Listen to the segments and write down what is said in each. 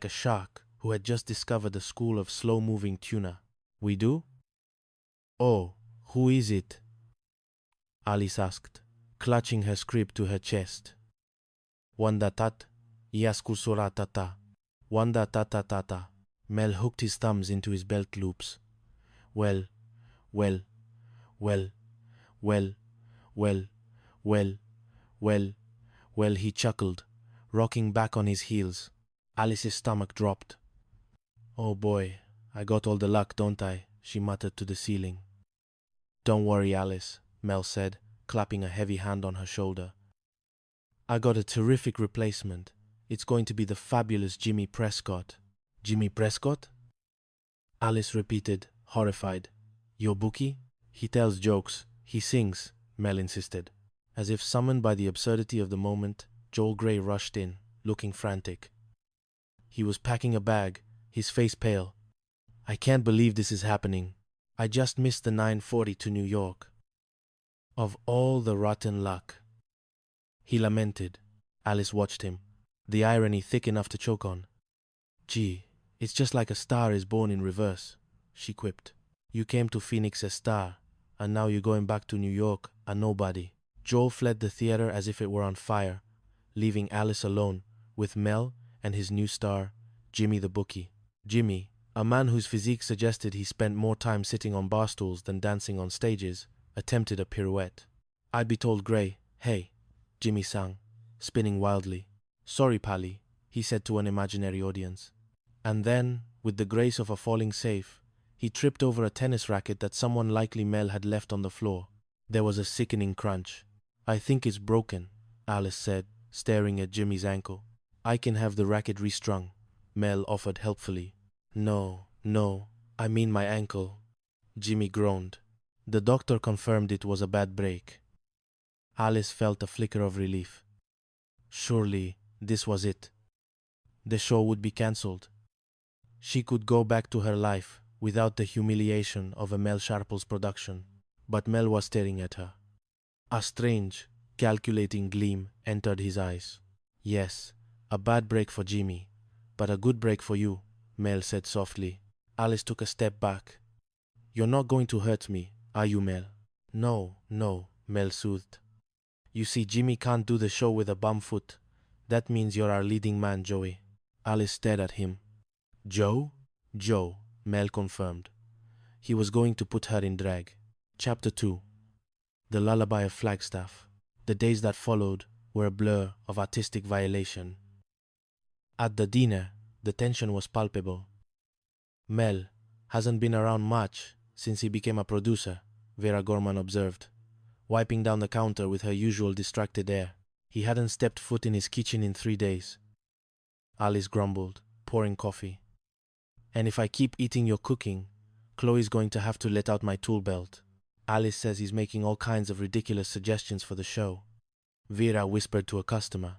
like a shark who had just discovered a school of slow-moving tuna. We do? Oh, who is it? Alice asked, clutching her script to her chest. Wanda tat, yaskusura tata, Wanda tata tata. Mel hooked his thumbs into his belt loops. Well, well, well, well, well, well, well, well, he chuckled, rocking back on his heels. Alice's stomach dropped. Oh boy, I got all the luck, don't I? She muttered to the ceiling. Don't worry, Alice, Mel said, clapping a heavy hand on her shoulder. I got a terrific replacement. It's going to be the fabulous Jimmy Prescott. Jimmy Prescott? Alice repeated, horrified. Your bookie? He tells jokes. He sings, Mel insisted. As if summoned by the absurdity of the moment, Joel Grey rushed in, looking frantic. He was packing a bag, his face pale. I can't believe this is happening. I just missed the 9:40 to New York. Of all the rotten luck. He lamented. Alice watched him, the irony thick enough to choke on. Gee, it's just like a star is born in reverse, she quipped. You came to Phoenix a star, and now you're going back to New York a nobody. Joel fled the theater as if it were on fire, leaving Alice alone with Mel and his new star, Jimmy the bookie. Jimmy, a man whose physique suggested he spent more time sitting on bar stools than dancing on stages, attempted a pirouette. I'd be told Gray, hey, Jimmy sang, spinning wildly. Sorry, Pally, he said to an imaginary audience. And then, with the grace of a falling safe, he tripped over a tennis racket that someone likely Mel had left on the floor. There was a sickening crunch. I think it's broken, Alice said, staring at Jimmy's ankle. I can have the racket restrung, Mel offered helpfully. No, I mean my ankle. Jimmy groaned. The doctor confirmed it was a bad break. Alice felt a flicker of relief. Surely, this was it. The show would be cancelled. She could go back to her life without the humiliation of a Mel Sharple's production. But Mel was staring at her. A strange, calculating gleam entered his eyes. Yes, a bad break for Jimmy, but a good break for you, Mel said softly. Alice took a step back. You're not going to hurt me, are you, Mel? No, Mel soothed. You see, Jimmy can't do the show with a bum foot. That means you're our leading man, Joey. Alice stared at him. Joe? Joe, Mel confirmed. He was going to put her in drag. Chapter 2. The Lullaby of Flagstaff. The days that followed were a blur of artistic violation. At the dinner, the tension was palpable. Mel hasn't been around much since he became a producer, Vera Gorman observed, wiping down the counter with her usual distracted air. He hadn't stepped foot in his kitchen in 3 days. Alice grumbled, pouring coffee. And if I keep eating your cooking, Chloe's going to have to let out my tool belt. Alice says he's making all kinds of ridiculous suggestions for the show. Vera whispered to a customer.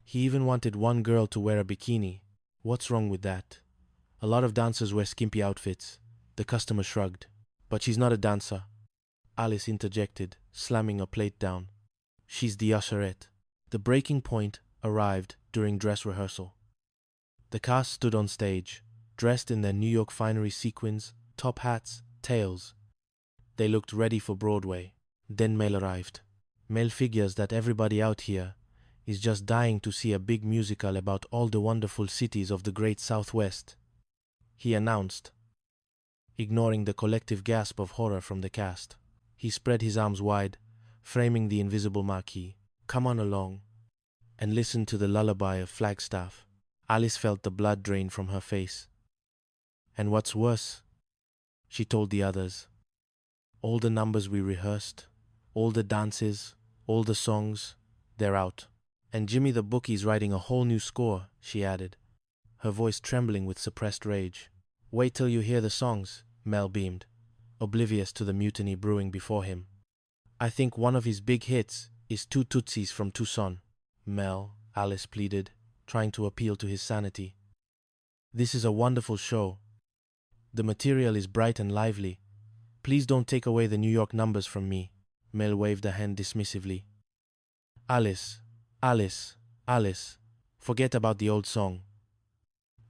He even wanted one girl to wear a bikini. What's wrong with that? A lot of dancers wear skimpy outfits. The customer shrugged. But she's not a dancer. Alice interjected, slamming a plate down. She's the usherette. The breaking point arrived during dress rehearsal. The cast stood on stage, dressed in their New York finery sequins, top hats, tails. They looked ready for Broadway. Then Mel arrived. Mel figures that everybody out here is just dying to see a big musical about all the wonderful cities of the great Southwest, he announced, ignoring the collective gasp of horror from the cast. He spread his arms wide, framing the invisible marquee. Come on along and listen to the lullaby of Flagstaff. Alice felt the blood drain from her face. And what's worse, she told the others, all the numbers we rehearsed, all the dances, all the songs, they're out. And Jimmy the bookie's writing a whole new score, she added, her voice trembling with suppressed rage. Wait till you hear the songs, Mel beamed, oblivious to the mutiny brewing before him. I think one of his big hits is Two Tootsies from Tucson. Mel, Alice pleaded, trying to appeal to his sanity. This is a wonderful show. The material is bright and lively. Please don't take away the New York numbers from me. Mel waved a hand dismissively. Alice, forget about the old song.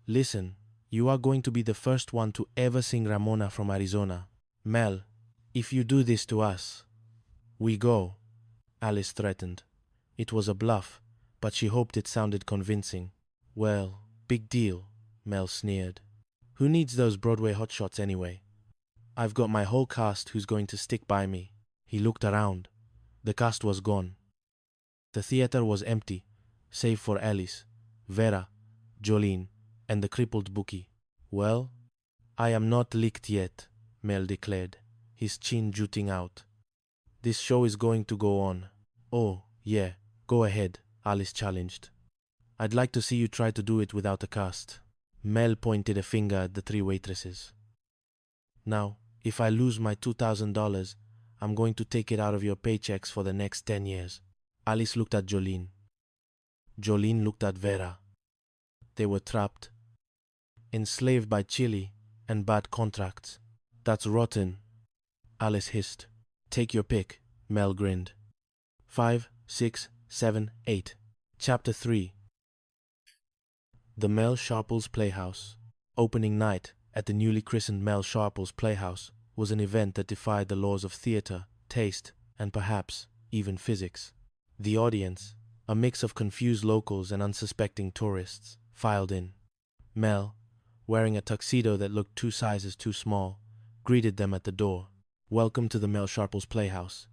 Listen, you are going to be the first one to ever sing Ramona from Arizona. Mel, if you do this to us, we go, Alice threatened. It was a bluff, but she hoped it sounded convincing. Well, big deal, Mel sneered. Who needs those Broadway hotshots anyway? I've got my whole cast who's going to stick by me. He looked around. The cast was gone. The theater was empty, save for Alice, Vera, Jolene, and the crippled bookie. Well, I am not licked yet, Mel declared, his chin jutting out. This show is going to go on. Oh, yeah, go ahead, Alice challenged. I'd like to see you try to do it without a cast. Mel pointed a finger at the three waitresses. Now, if I lose my $2,000, I'm going to take it out of your paychecks for the next 10 years. Alice looked at Jolene. Jolene looked at Vera. They were trapped, enslaved by Chile and bad contracts. That's rotten, Alice hissed. Take your pick, Mel grinned. 5, 6, 7, 8. Chapter 3. The Mel Sharples Playhouse. Opening night at the newly christened Mel Sharples Playhouse was an event that defied the laws of theater, taste, and perhaps even physics. The audience, a mix of confused locals and unsuspecting tourists, filed in. Mel, wearing a tuxedo that looked 2 sizes too small, greeted them at the door. Welcome to the Mel Sharples Playhouse.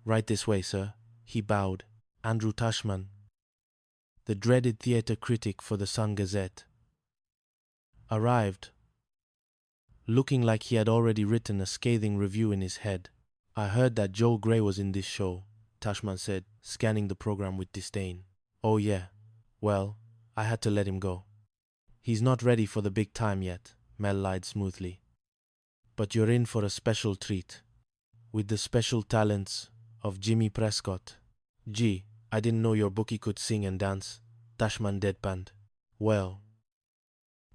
Right this way, sir. He bowed. Andrew Tashman, the dreaded theater critic for the Sun Gazette, arrived, looking like he had already written a scathing review in his head. I heard that Joel Grey was in this show, Tashman said, scanning the program with disdain. Oh yeah, well, I had to let him go. He's not ready for the big time yet, Mel lied smoothly. But you're in for a special treat, with the special talents of Jimmy Prescott. Gee, I didn't know your bookie could sing and dance, Tashman deadpanned. Well,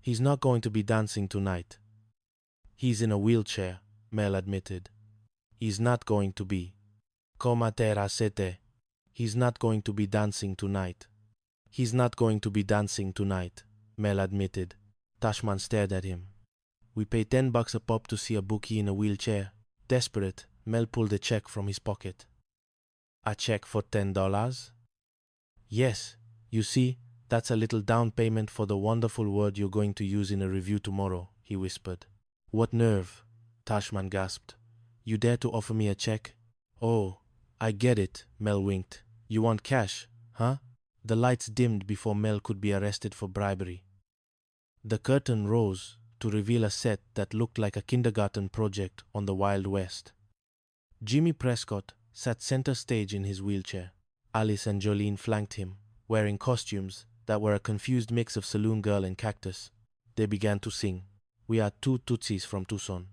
he's not going to be dancing tonight. He's in a wheelchair, Mel admitted. He's not going to be. Como te rasete. He's not going to be dancing tonight. He's not going to be dancing tonight, Mel admitted. Tashman stared at him. We pay $10 a pop to see a bookie in a wheelchair. Desperate, Mel pulled a check from his pocket. A check for $10? Yes, you see, that's a little down payment for the wonderful word you're going to use in a review tomorrow, he whispered. What nerve, Tashman gasped. You dare to offer me a check? Oh, I get it, Mel winked. You want cash, huh? The lights dimmed before Mel could be arrested for bribery. The curtain rose to reveal a set that looked like a kindergarten project on the Wild West. Jimmy Prescott sat center stage in his wheelchair. Alice and Jolene flanked him, wearing costumes that were a confused mix of saloon girl and cactus. They began to sing. We are 2 Tutsis from Tucson.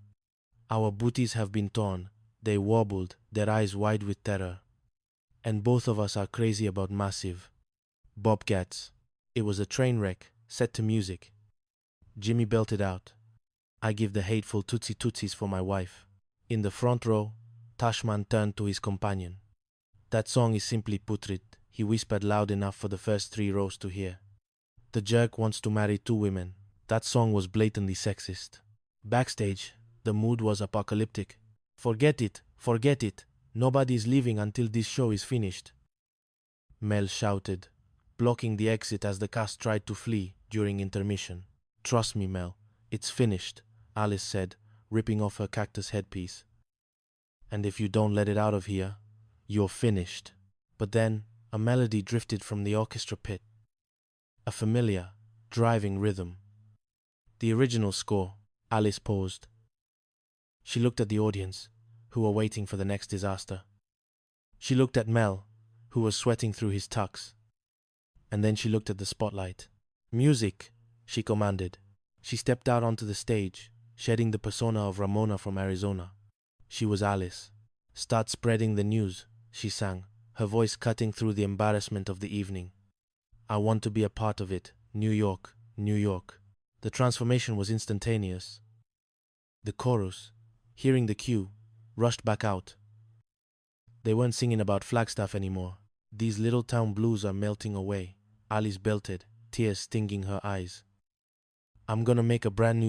Our booties have been torn. They wobbled, their eyes wide with terror. And both of us are crazy about massive bobcats. It was a train wreck, set to music. Jimmy belted out. I give the hateful Tootsie Tootsies for my wife. In the front row, Tashman turned to his companion. That song is simply putrid, he whispered loud enough for the first 3 rows to hear. The jerk wants to marry 2 women. That song was blatantly sexist. Backstage, the mood was apocalyptic. Forget it, forget it. Nobody's leaving until this show is finished, Mel shouted, blocking the exit as the cast tried to flee during intermission. Trust me, Mel, it's finished, Alice said, ripping off her cactus headpiece. And if you don't let it out of here, you're finished. But then, a melody drifted from the orchestra pit. A familiar, driving rhythm. The original score. Alice paused. She looked at the audience, who were waiting for the next disaster. She looked at Mel, who was sweating through his tux. And then she looked at the spotlight. Music, she commanded. She stepped out onto the stage, shedding the persona of Ramona from Arizona. She was Alice. Start spreading the news, she sang, her voice cutting through the embarrassment of the evening. I want to be a part of it. New York, New York. The transformation was instantaneous. The chorus, hearing the cue, rushed back out. They weren't singing about Flagstaff anymore. These little town blues are melting away, Alice belted, tears stinging her eyes. I'm gonna make a brand new